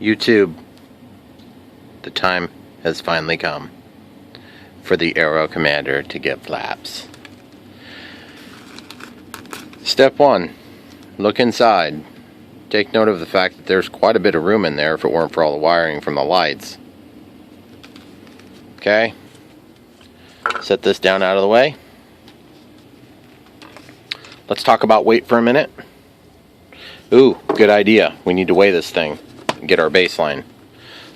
YouTube, the time has finally come for the Aero Commander to get flaps. Step 1, look inside. Take note of the fact that there's quite a bit of room in there if it weren't for all the wiring from the lights. Okay, set this down out of the way. Let's talk about weight for a minute. Ooh, good idea. We need to weigh this thing and get our baseline.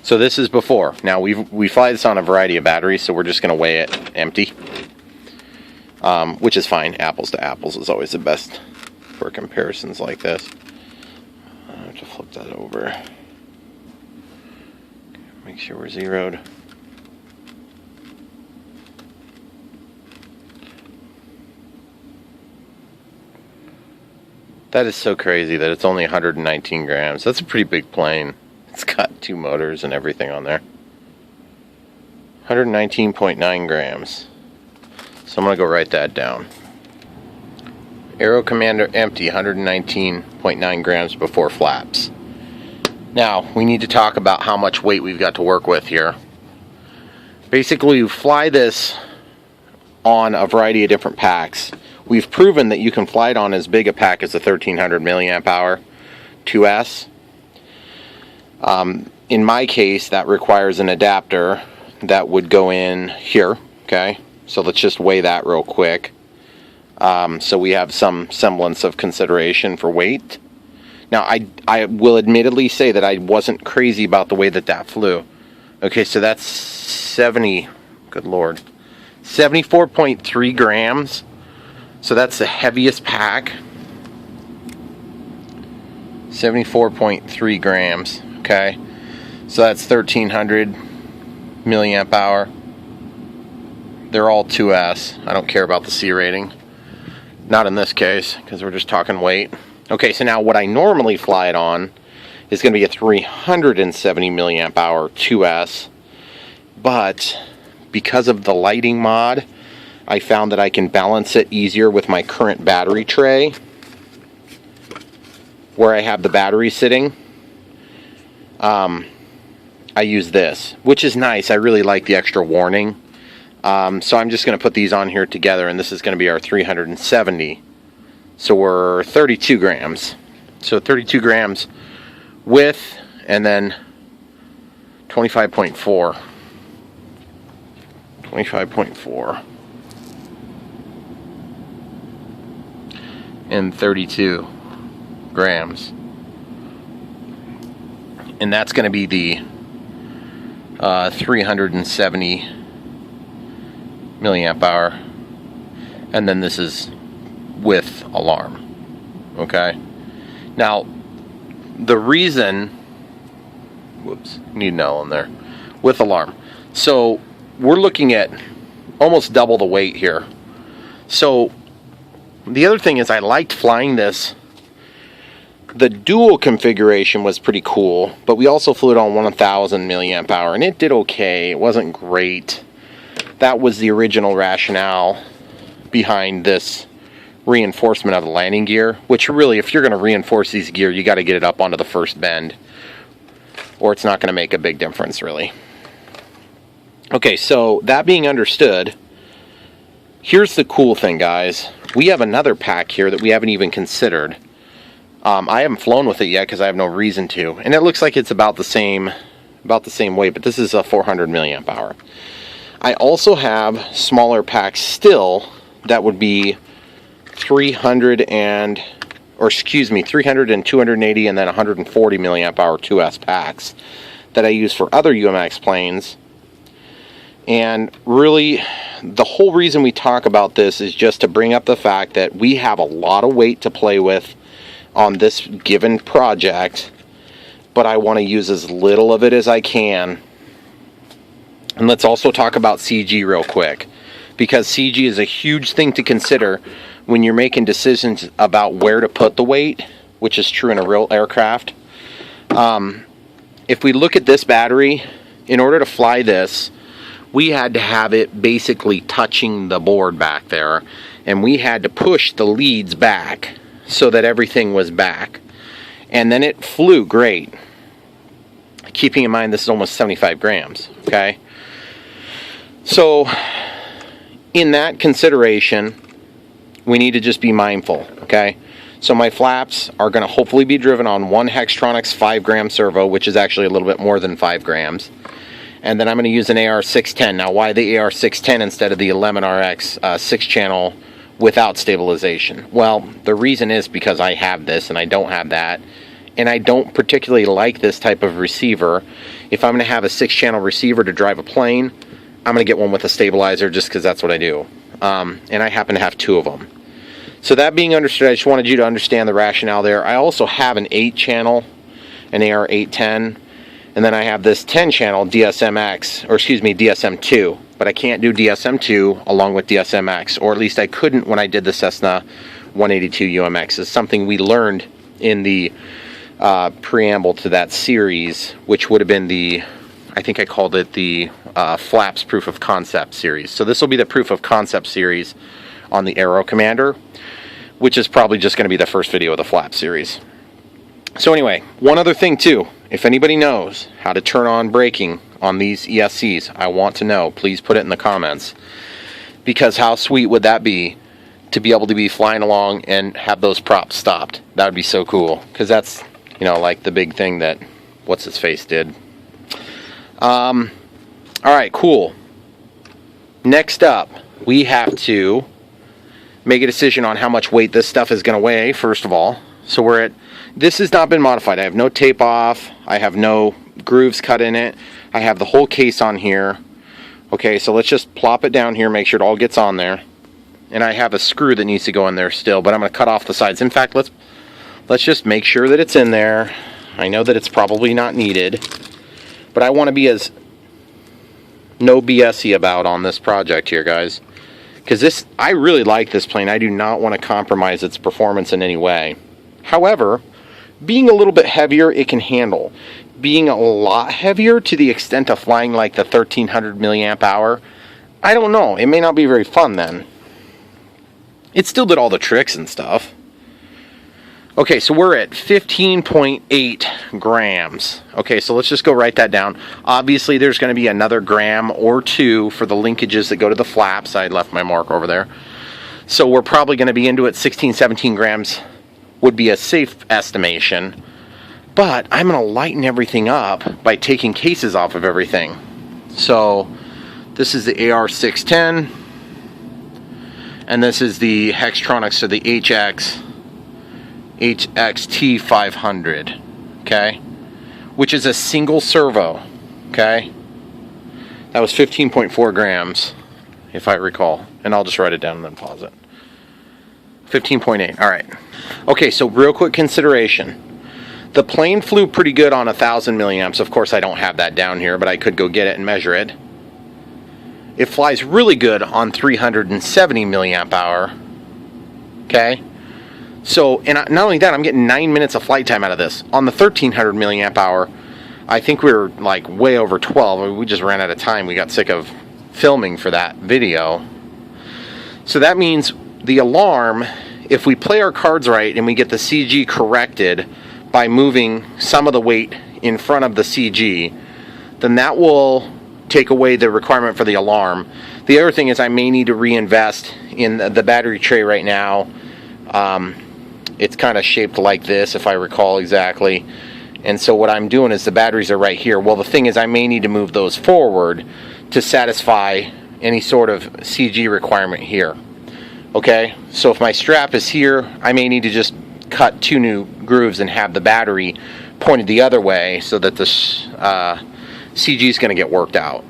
So this is before. Now we fly this on a variety of batteries, so we're just going to weigh it empty, which is fine. Apples to apples is always the best for comparisons like this. I have to flip that over. Make sure we're zeroed. That is so crazy that it's only 119 grams. That's a pretty big plane. It's got 2 motors and everything on there. 119.9 grams. So I'm going to go write that down. Aero Commander empty, 119.9 grams before flaps. Now, we need to talk about how much weight we've got to work with here. Basically, you fly this on a variety of different packs. We've proven that you can fly it on as big a pack as the 1300 milliamp hour 2S. In my case, that requires an adapter that would go in here. Okay, so let's just weigh that real quick. So we have some semblance of consideration for weight. Now, I will admittedly say that I wasn't crazy about the way that flew. Okay, so that's 74.3 grams. So that's the heaviest pack. 74.3 grams. Okay, so that's 1300 milliamp hour. They're all 2S. I don't care about the C rating. Not in this case, because we're just talking weight. Okay, so now what I normally fly it on is going to be a 370 milliamp hour 2S. But because of the lighting mod, I found that I can balance it easier with my current battery tray, where I have the battery sitting. I use this, which is nice. I really like the extra warning. So I'm just going to put these on here together, and this is going to be our 370. So we're 32 grams. So 32 grams width, and then 25.4. 25.4. And 32 grams. And that's going to be the 370 milliamp hour. And then this is with alarm. Okay. Now, the reason, whoops, need an L in there, with alarm. So we're looking at almost double the weight here. So the other thing is I liked flying this. The dual configuration was pretty cool, but we also flew it on 1000 milliamp hour, and it did okay. It wasn't great. That was the original rationale behind this reinforcement of the landing gear, which really, if you're going to reinforce these gear, you got to get it up onto the first bend, or it's not going to make a big difference, really. Okay, so that being understood, here's the cool thing, guys. We have another pack here that we haven't even considered. I haven't flown with it yet because I have no reason to, and it looks like it's about the same weight, but this is a 400 milliamp hour. I also have smaller packs still that would be 300 and 280, and then 140 milliamp hour 2S packs that I use for other UMX planes. And really, the whole reason we talk about this is just to bring up the fact that we have a lot of weight to play with on this given project, but I want to use as little of it as I can. And let's also talk about CG real quick, because CG is a huge thing to consider when you're making decisions about where to put the weight, which is true in a real aircraft. If we look at this battery, in order to fly this, we had to have it basically touching the board back there, and we had to push the leads back so that everything was back. And then it flew great. keeping in mind this is almost 75 grams, okay? So in that consideration, we need to just be mindful, okay? So my flaps are going to hopefully be driven on one Hextronics 5-gram servo, which is actually a little bit more than 5 grams. And then I'm going to use an AR610. Now, why the AR610 instead of the 11RX 6-channel without stabilization? Well, the reason is because I have this and I don't have that. And I don't particularly like this type of receiver. If I'm going to have a 6-channel receiver to drive a plane, I'm going to get one with a stabilizer just because that's what I do. And I happen to have 2 of them. So that being understood, I just wanted you to understand the rationale there. I also have an 8-channel, an AR810, and then I have this 10-channel DSMX, or excuse me, DSM2. But I can't do DSM2 along with DSMX, or at least I couldn't when I did the Cessna 182 UMX. It's something we learned in the preamble to that series, which would have been the, I think I called it the Flaps Proof of Concept series. So this will be the Proof of Concept series on the Aero Commander, which is probably just going to be the first video of the Flap series. So anyway, one other thing too, if anybody knows how to turn on braking on these ESCs, I want to know. Please put it in the comments, because how sweet would that be to be able to be flying along and have those props stopped? That would be so cool, because that's, you know, like the big thing that what's his face did. All right, cool. Next up, we have to make a decision on how much weight this stuff is going to weigh, first of all. So we're at, this has not been modified. I have no tape off. I have no grooves cut in it. I have the whole case on here. Okay, so let's just plop it down here, make sure it all gets on there. And I have a screw that needs to go in there still, but I'm going to cut off the sides. In fact, let's just make sure that it's in there. I know that it's probably not needed, but I want to be as no BS-y about on this project here, guys. Because this, I really like this plane. I do not want to compromise its performance in any way. However, being a little bit heavier, it can handle. Being a lot heavier to the extent of flying like the 1300 milliamp hour, I don't know. It may not be very fun then. It still did all the tricks and stuff. Okay, so we're at 15.8 grams. Okay, so let's just go write that down. Obviously, there's going to be another gram or 2 for the linkages that go to the flaps. I left my mark over there. So we're probably going to be into it 16, 17 grams would be a safe estimation. But I'm going to lighten everything up by taking cases off of everything. So this is the AR610. And this is the Hextronics, so the HXT500, okay, which is a single servo, okay. That was 15.4 grams, if I recall, and I'll just write it down and then pause it. 15.8, all right. Okay, so real quick consideration. The plane flew pretty good on 1,000 milliamps. Of course, I don't have that down here, but I could go get it and measure it. It flies really good on 370 milliamp hour, okay. So, and not only that, I'm getting 9 minutes of flight time out of this. On the 1300 milliamp hour, I think we were like way over 12. We just ran out of time. We got sick of filming for that video. So that means the alarm, if we play our cards right and we get the CG corrected by moving some of the weight in front of the CG, then that will take away the requirement for the alarm. The other thing is I may need to reinvest in the battery tray right now. It's kind of shaped like this, if I recall exactly. And so what I'm doing is the batteries are right here. Well, the thing is I may need to move those forward to satisfy any sort of CG requirement here. Okay, so if my strap is here, I may need to just cut 2 new grooves and have the battery pointed the other way so that the CG is going to get worked out.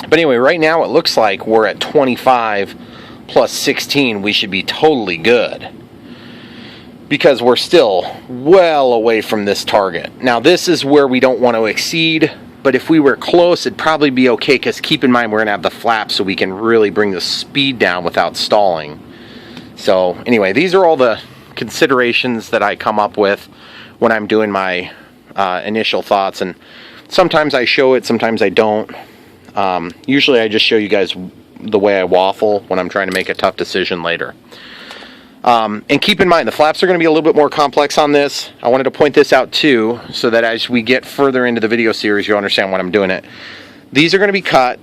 But anyway, right now it looks like we're at 25 plus 16. We should be totally good, because we're still well away from this target. Now this is where we don't want to exceed, but if we were close, it'd probably be okay, because keep in mind we're going to have the flaps so we can really bring the speed down without stalling. So anyway, these are all the considerations that I come up with when I'm doing my initial thoughts, and sometimes I show it, sometimes I don't. Usually I just show you guys the way I waffle when I'm trying to make a tough decision later. And keep in mind, the flaps are going to be a little bit more complex on this. I wanted to point this out too, so that as we get further into the video series, you'll understand why I'm doing it. These are going to be cut.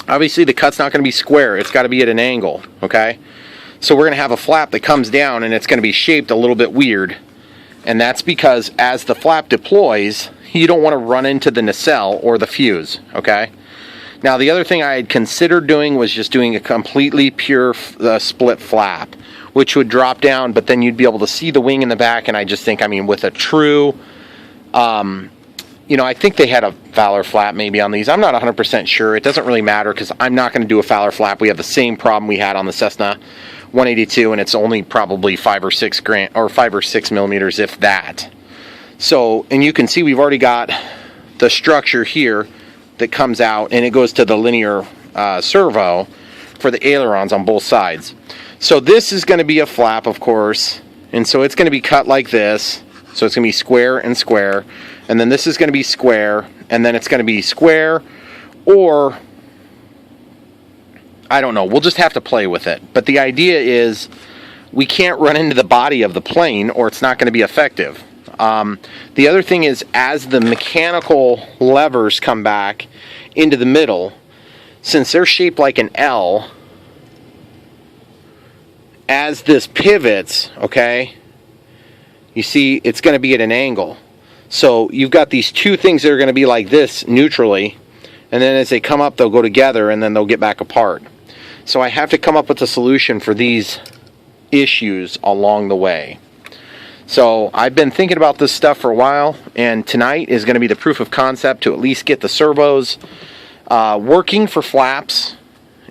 Obviously, the cut's not going to be square. It's got to be at an angle, okay? So we're going to have a flap that comes down, and it's going to be shaped a little bit weird. And that's because as the flap deploys, you don't want to run into the nacelle or the fuse, okay? Now, the other thing I had considered doing was just doing a completely pure split flap, which would drop down, but then you'd be able to see the wing in the back, and I just think, I mean, with a true, you know, I think they had a Fowler flap maybe on these. I'm not 100% sure. It doesn't really matter because I'm not going to do a Fowler flap. We have the same problem we had on the Cessna 182, and it's only probably 5 or 6 millimeters, if that. So, and you can see we've already got the structure here that comes out, and it goes to the linear servo for the ailerons on both sides. So this is going to be a flap, of course, and so it's going to be cut like this. So it's going to be square and square, and then this is going to be square, and then it's going to be square, or I don't know. We'll just have to play with it. But the idea is we can't run into the body of the plane, or it's not going to be effective. The other thing is, as the mechanical levers come back into the middle, since they're shaped like an L, as this pivots, okay, you see it's going to be at an angle. So you've got these two things that are going to be like this neutrally, and then as they come up, they'll go together, and then they'll get back apart. So I have to come up with a solution for these issues along the way. So I've been thinking about this stuff for a while, and tonight is going to be the proof of concept to at least get the servos working for flaps,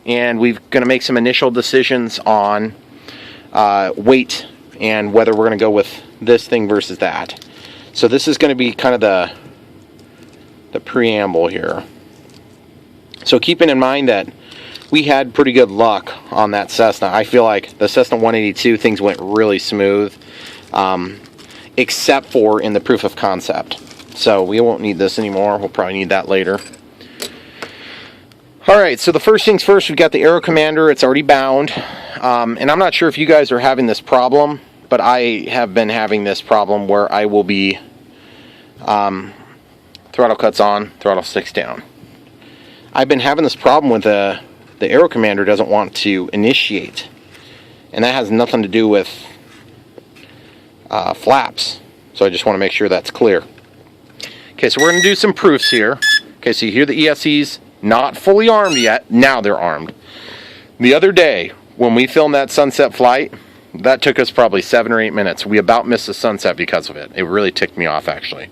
and we're going to make some initial decisions on weight and whether we're going to go with this thing versus that. So this is going to be kind of the preamble here. So keeping in mind that we had pretty good luck on that Cessna. I feel like the Cessna 182, things went really smooth. Except for in the proof of concept. So we won't need this anymore. We'll probably need that later. Alright, so the first things first, we've got the Aero Commander. It's already bound. And I'm not sure if you guys are having this problem, but I have been having this problem where I will be throttle cuts on, throttle sticks down. I've been having this problem with the Aero Commander doesn't want to initiate. And that has nothing to do with flaps, so I just want to make sure that's clear. Okay, so we're going to do some proofs here. Okay, so you hear the ESCs not fully armed yet. Now they're armed. The other day when we filmed that sunset flight, that took us probably 7 or 8 minutes. We about missed the sunset because of it. It really ticked me off, actually.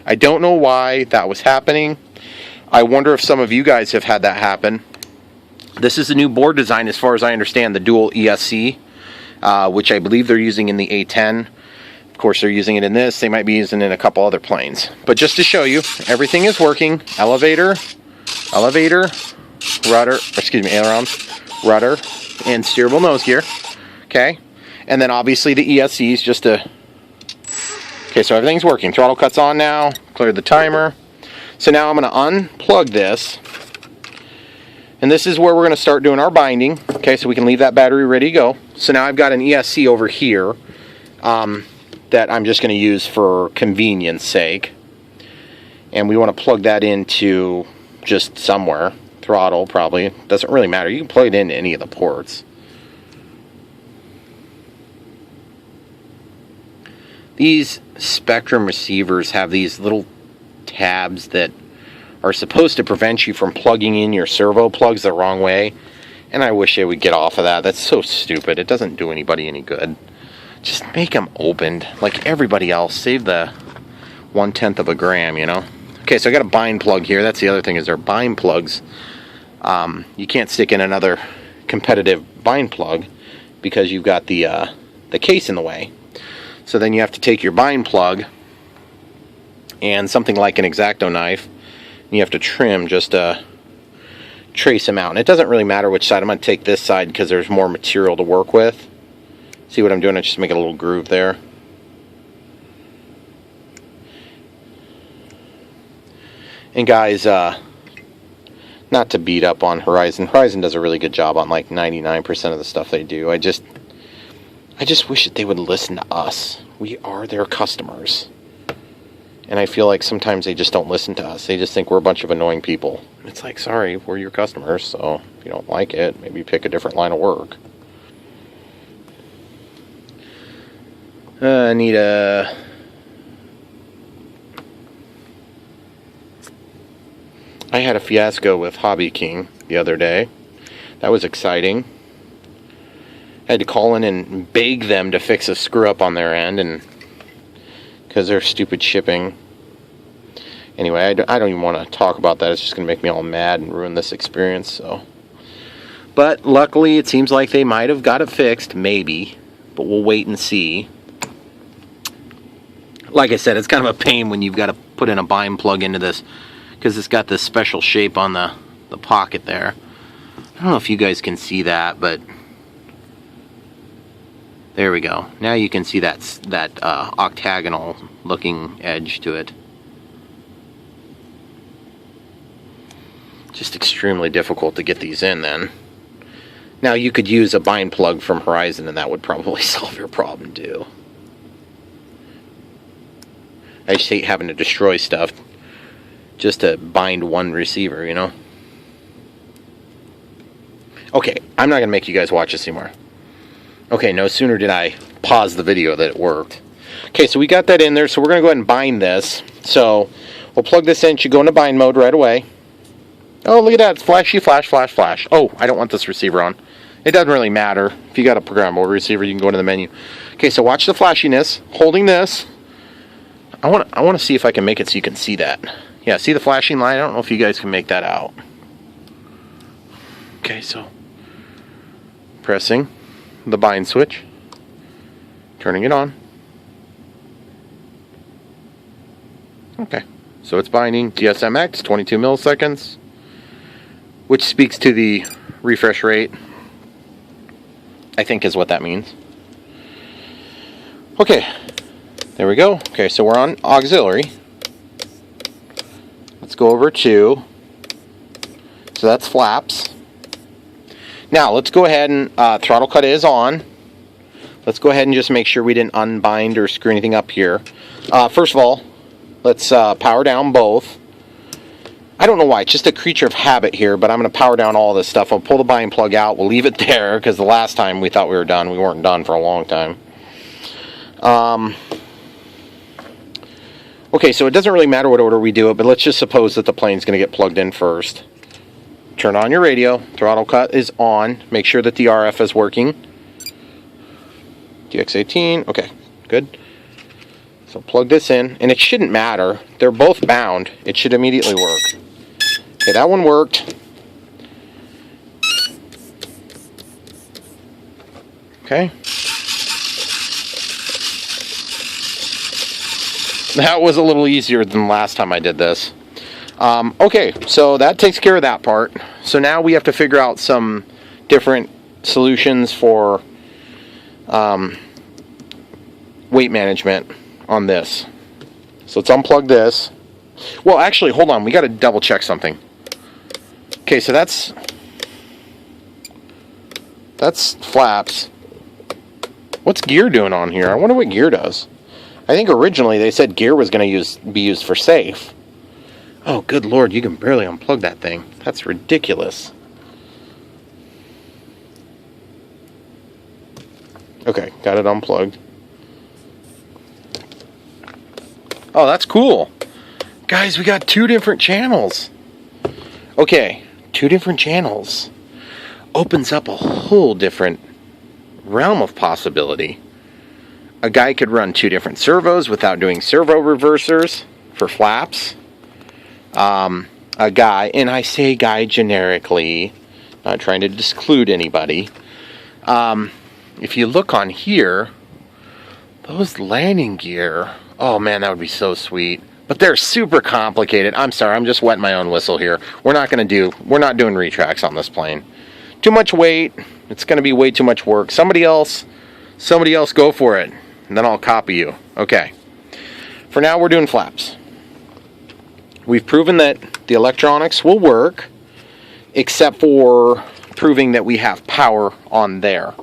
I don't know why that was happening. I wonder if some of you guys have had that happen. This is a new board design, as far as I understand, the dual ESC, which I believe they're using in the A10. Of course, they're using it in this. They might be using it in a couple other planes. But just to show you, everything is working. Elevator, rudder, ailerons, rudder, and steerable nose gear. Okay, and then obviously the ESCs just to... Okay, so everything's working. Throttle cuts on now. Cleared the timer. So now I'm going to unplug this. And this is where we're going to start doing our binding. Okay, so we can leave that battery ready to go. So now I've got an ESC over here that I'm just going to use for convenience sake. And we want to plug that into just somewhere. Throttle, probably. Doesn't really matter. You can plug it into any of the ports. These Spectrum receivers have these little tabs that are supposed to prevent you from plugging in your servo plugs the wrong way. And I wish they would get off of that. That's so stupid. It doesn't do anybody any good. Just make them opened like everybody else. Save the 1/10 of a gram, you know. Okay, so I got a bind plug here. That's the other thing, is they're bind plugs. You can't stick in another competitive bind plug because you've got the case in the way. So then you have to take your bind plug and something like an X-Acto knife, and you have to trim just to trace them out. And it doesn't really matter which side. I'm going to take this side because there's more material to work with. See what I'm doing? I just make a little groove there. And guys, not to beat up on Horizon. Horizon does a really good job on like 99% of the stuff they do. I just, I just wish that they would listen to us. We are their customers. And I feel like sometimes they just don't listen to us. They just think we're a bunch of annoying people. It's like, sorry, we're your customers, so if you don't like it, maybe pick a different line of work. I need a... I had a fiasco with Hobby King the other day. That was exciting. I had to call in and beg them to fix a screw up on their end, and because they're stupid shipping. Anyway, I don't even want to talk about that. It's just going to make me all mad and ruin this experience. So, but luckily, it seems like they might have got it fixed, maybe. But we'll wait and see. Like I said, it's kind of a pain when you've got to put in a bind plug into this, because it's got this special shape on the pocket there. I don't know if you guys can see that, but there we go. Now you can see that octagonal looking edge to it. Just extremely difficult to get these in then. Now you could use a bind plug from Horizon and that would probably solve your problem too. I just hate having to destroy stuff just to bind one receiver, you know? Okay, I'm not going to make you guys watch this anymore. Okay, no sooner did I pause the video that it worked. Okay, so we got that in there, so we're going to go ahead and bind this. So, we'll plug this in. It should go into bind mode right away. Oh, look at that. It's flashy, flash, flash, flash. Oh, I don't want this receiver on. It doesn't really matter. If you got a programmable receiver, you can go into the menu. Okay, so watch the flashiness. Holding this. I want to see if I can make it so you can see that. Yeah, see the flashing line? I don't know if you guys can make that out. Okay, so pressing the bind switch, turning it on. Okay, so it's binding UMX 22 milliseconds, which speaks to the refresh rate, I think is what that means. Okay, there we go. Okay, so we're on auxiliary. Let's go over to, so that's flaps. Now, let's go ahead and, throttle cut is on. Let's go ahead and just make sure we didn't unbind or screw anything up here. First of all, let's power down both. I don't know why, it's just a creature of habit here, but I'm going to power down all this stuff. I'll pull the bind plug out, we'll leave it there, because the last time we thought we were done, we weren't done for a long time. Okay, so it doesn't really matter what order we do it, but let's just suppose that the plane's going to get plugged in first. Turn on your radio. Throttle cut is on. Make sure that the RF is working. DX18. Okay, good. So plug this in, and it shouldn't matter. They're both bound. It should immediately work. Okay, that one worked. Okay. That was a little easier than last time I did this. Okay, so that takes care of that part. So now we have to figure out some different solutions for weight management on this. So let's unplug this. Well, actually, hold on. We got to double check something. Okay, so that's flaps. What's gear doing on here? I wonder what gear does. I think originally they said gear was going to be used for safe. Oh, good lord, you can barely unplug that thing. That's ridiculous. Okay, got it unplugged. Oh, that's cool. Guys, we got 2 different channels. Okay, 2 different channels. Opens up a whole different realm of possibility. A guy could run 2 different servos without doing servo reversers for flaps. A guy, and I say guy generically, not trying to exclude anybody. If you look on here, those landing gear, oh man, that would be so sweet. But they're super complicated. I'm sorry, I'm just wetting my own whistle here. We're not doing retracts on this plane. Too much weight. It's going to be way too much work. Somebody else go for it, and then I'll copy you. Okay. For now, we're doing flaps. We've proven that the electronics will work, except for proving that we have power on there.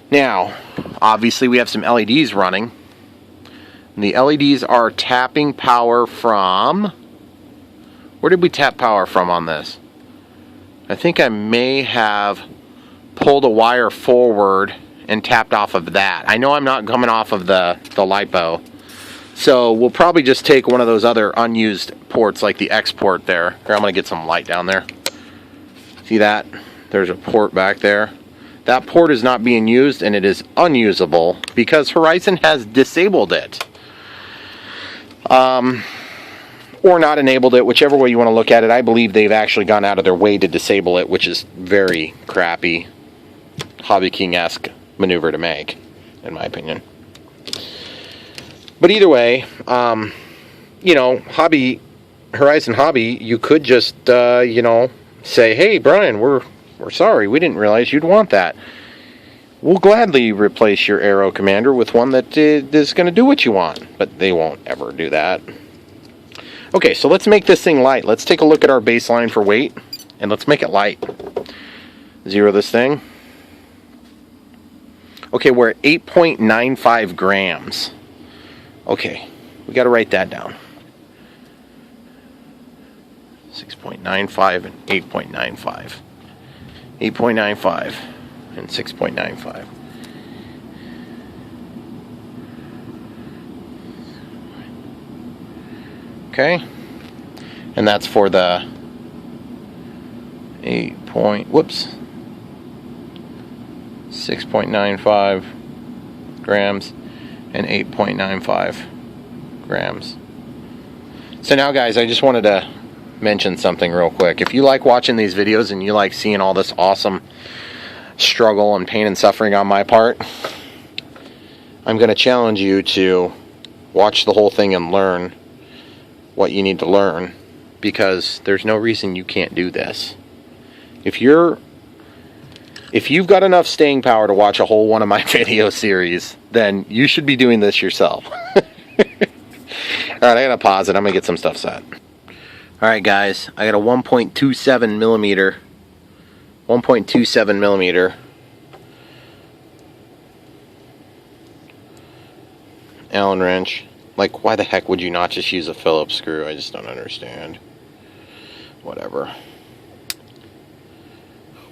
Now, Obviously we have some LEDs running. And the LEDs are tapping power from... Where did we tap power from on this? I think I may have pulled a wire forward and tapped off of that. I know I'm not coming off of the LiPo. So we'll probably just take one of those other unused ports like the X port there. Here, I'm going to get some light down there. See that? There's a port back there. That port is not being used and it is unusable because Horizon has disabled it. Or not enabled it, whichever way you want to look at it. I believe they've actually gone out of their way to disable it, which is very crappy, Hobby King-esque maneuver to make, in my opinion. But either way, you know, Horizon Hobby, you could just, you know, say, hey, Brian, we're sorry, we didn't realize you'd want that. We'll gladly replace your Aero Commander with one that is going to do what you want, but they won't ever do that. Okay, so let's make this thing light. Let's take a look at our baseline for weight, and let's make it light. Zero this thing. Okay, we're at 8.95 grams. Okay, we got to write that down. 6.95 and 8.95. 8.95 and 6.95. Okay, and that's for the 6.95 grams and 8.95 grams. So now guys, I just wanted to mention something real quick. If you like watching these videos and you like seeing all this awesome struggle and pain and suffering on my part, I'm going to challenge you to watch the whole thing and learn what you need to learn, because there's no reason you can't do this. If you've got enough staying power to watch a whole one of my video series, then you should be doing this yourself. Alright, I gotta pause it. I'm gonna get some stuff set. Alright guys, I got a 1.27 millimeter Allen wrench. Like, why the heck would you not just use a Phillips screw? I just don't understand. Whatever.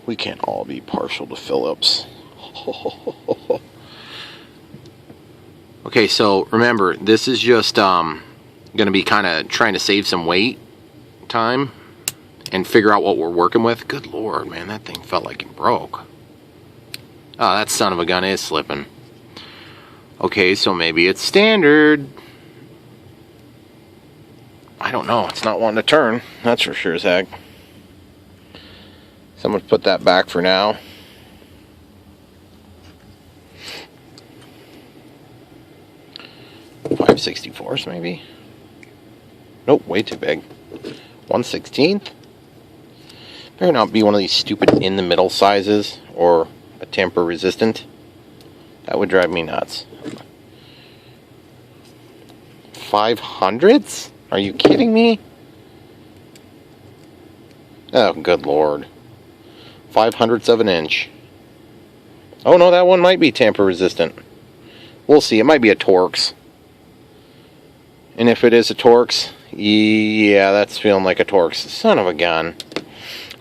We can't all be partial to Phillips. Okay, so remember, this is just going to be kind of trying to save some weight time and figure out what we're working with. Good Lord, man, that thing felt like it broke. Oh, that son of a gun is slipping. Okay, so maybe it's standard. I don't know. It's not wanting to turn. That's for sure as heck. Someone put that back for now. .564 maybe? Nope, way too big. 1/16? Better not be one of these stupid in the middle sizes or a tamper resistant. That would drive me nuts. 500s? Are you kidding me? Oh, good Lord. 500ths of an inch. Oh no, that one might be tamper resistant. We'll see. It might be a Torx. And if it is a Torx, yeah, that's feeling like a Torx. Son of a gun.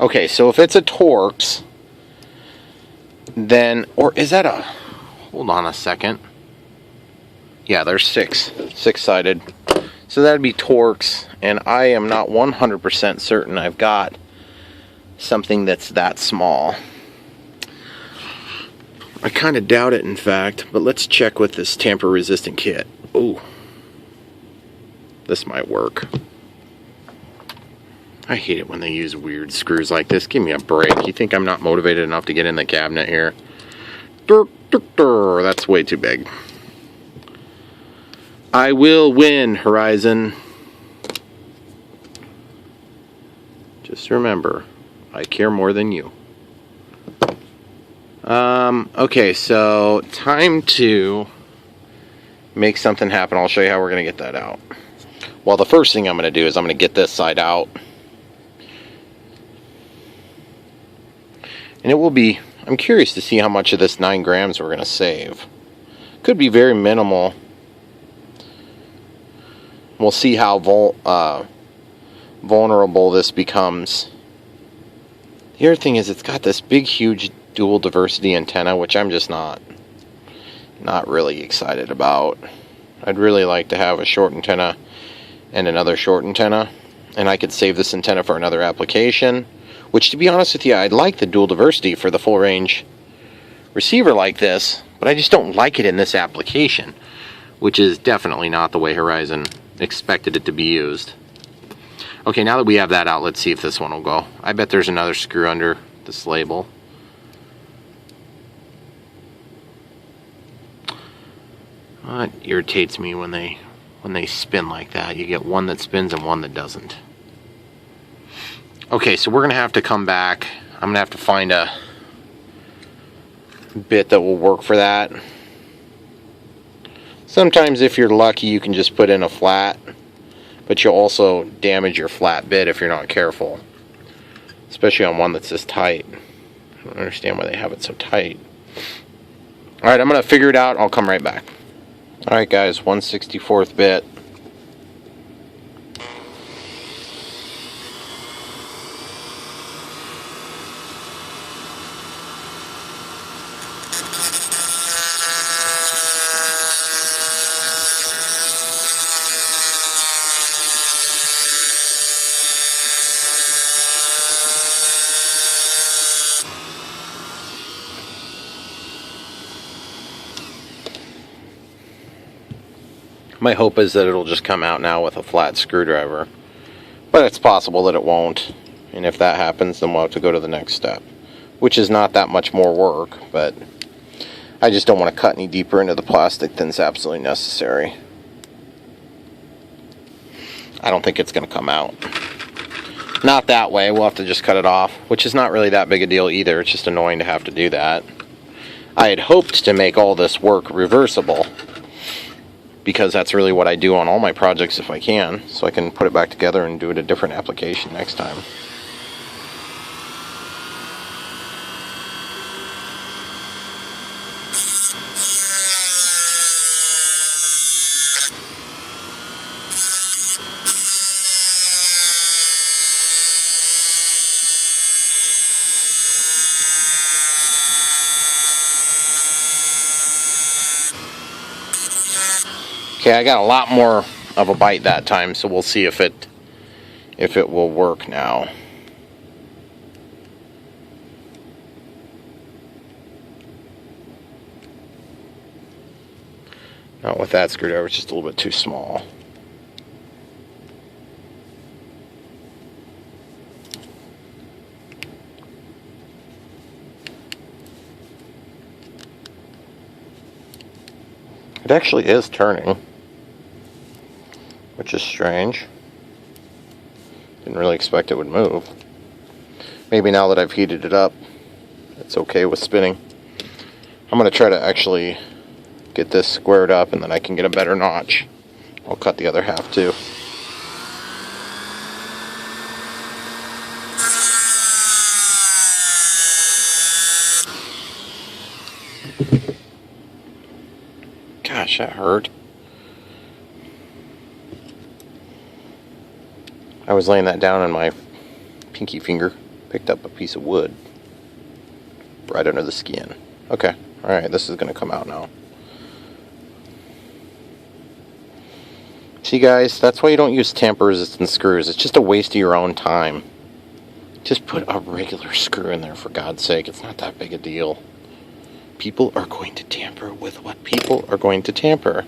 Okay, so if it's a Torx, then, or is that a, hold on a second. Yeah, there's six-sided. So that'd be Torx, and I am not 100% certain I've got something that's that small. I kind of doubt it, in fact, but let's check with this tamper-resistant kit. Ooh. This might work. I hate it when they use weird screws like this. Give me a break. You think I'm not motivated enough to get in the cabinet here? That's way too big. I will win, Horizon. Just remember, I care more than you. Okay, so time to make something happen. I'll show you how we're going to get that out. Well, the first thing I'm going to do is I'm going to get this side out. And it will be, I'm curious to see how much of this 9 grams we're going to save. Could be very minimal. We'll see how vulnerable this becomes. The other thing is it's got this big, huge dual diversity antenna, which I'm just not really excited about. I'd really like to have a short antenna and another short antenna, and I could save this antenna for another application, which, to be honest with you, I'd like the dual diversity for the full range receiver like this, but I just don't like it in this application, which is definitely not the way Horizon expected it to be used. Okay, now that we have that out, let's see if this one will go. I bet there's another screw under this label. It irritates me when they spin like that. You get one that spins and one that doesn't. Okay, so we're gonna have to come back. I'm gonna have to find a bit that will work for that. Sometimes if you're lucky you can just put in a flat, but you'll also damage your flat bit if you're not careful, especially on one that's this tight. I don't understand why they have it so tight. Alright, I'm gonna figure it out. I'll come right back. Alright guys, 1/64th bit. My hope is that it'll just come out now with a flat screwdriver, but it's possible that it won't, and if that happens then we'll have to go to the next step, which is not that much more work, but I just don't want to cut any deeper into the plastic than is absolutely necessary. I don't think it's going to come out. Not that way, we'll have to just cut it off, which is not really that big a deal either. It's just annoying to have to do that. I had hoped to make all this work reversible, because that's really what I do on all my projects if I can, so I can put it back together and do it a different application next time. Okay, I got a lot more of a bite that time, so we'll see if it will work now. Not with that screwdriver, it's just a little bit too small. It actually is turning, which is strange. Didn't really expect it would move. Maybe now that I've heated it up, it's okay with spinning. I'm going to try to actually get this squared up and then I can get a better notch. I'll cut the other half too. Gosh, that hurt. I was laying that down and my pinky finger picked up a piece of wood right under the skin. Okay, alright, this is going to come out now. See guys, that's why you don't use tamper-resistant screws. It's just a waste of your own time. Just put a regular screw in there, for God's sake. It's not that big a deal. People are going to tamper with what people are going to tamper.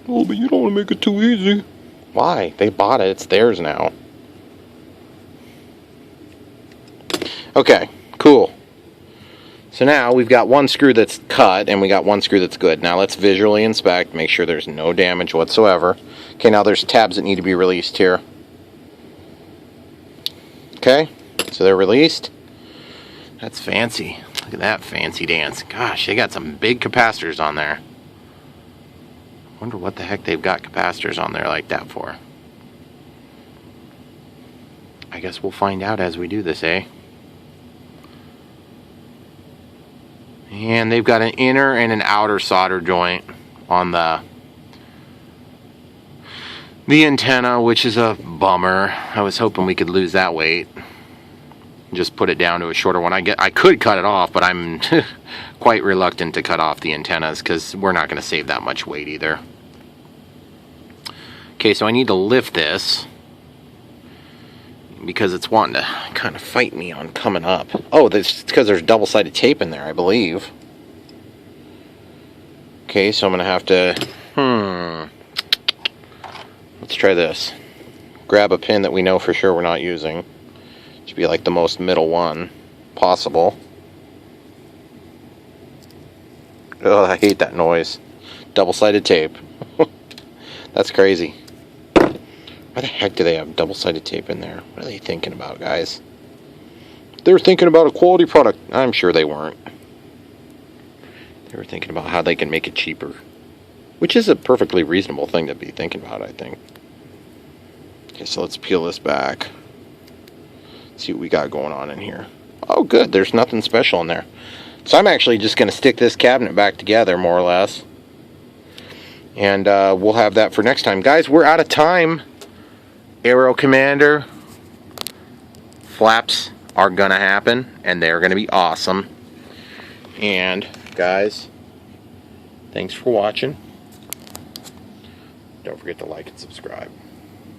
Oh, but you don't want to make it too easy. Why? They bought it. It's theirs now. Okay, cool. So now we've got one screw that's cut and we got one screw that's good. Now let's visually inspect, make sure there's no damage whatsoever. Okay, now there's tabs that need to be released here. Okay, so they're released. That's fancy. Look at that fancy dance. Gosh, they got some big capacitors on there. Wonder what the heck they've got capacitors on there like that for. I guess we'll find out as we do this, eh? And they've got an inner and an outer solder joint on the antenna, which is a bummer. I was hoping we could lose that weight. Just put it down to a shorter one. I could cut it off, but I'm quite reluctant to cut off the antennas because we're not going to save that much weight either. Okay, so I need to lift this because it's wanting to kind of fight me on coming up. Oh, it's because there's double-sided tape in there, I believe. Okay, so I'm going to have to... Let's try this. Grab a pin that we know for sure we're not using. Should be like the most middle one possible. Oh, I hate that noise. Double-sided tape. That's crazy. Why the heck do they have double-sided tape in there? What are they thinking about, guys? They're thinking about a quality product. I'm sure they weren't. They were thinking about how they can make it cheaper. Which is a perfectly reasonable thing to be thinking about, I think. Okay, so let's peel this back. See what we got going on in here. Oh, good. There's nothing special in there. So I'm actually just going to stick this cabinet back together, more or less. And we'll have that for next time. Guys, we're out of time. Aero Commander flaps are going to happen. And they're going to be awesome. And, guys, thanks for watching. Don't forget to like and subscribe.